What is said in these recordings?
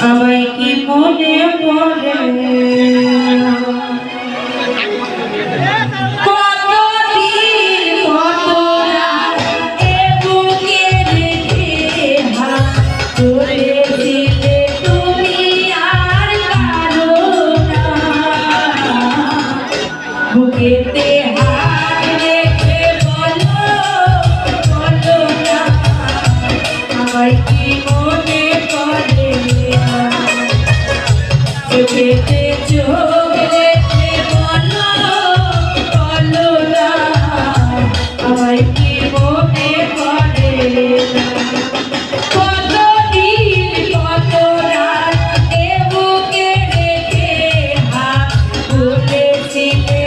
আমায় কি মনে পড়ে বুকেতে হাত রেখে বলো বলো না আমায় কি মনে পড়ে চোখেতে চোখ রেখে বলো বলো না আমায় কি মনে পড়ে কত দিন কত রাত এ বুকে রেখে হাত বলেছিলে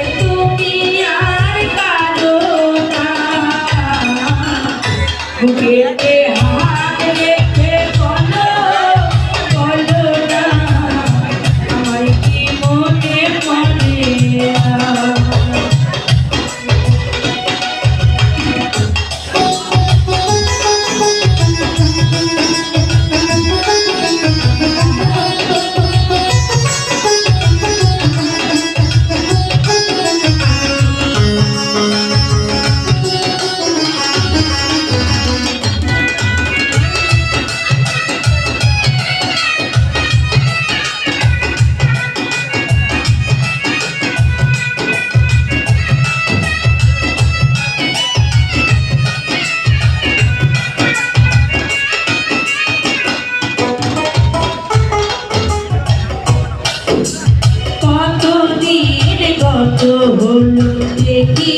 বুকেতে হাত রেখে বলো বলো না আমায় কি মনে পড়ে কত হলো দেখি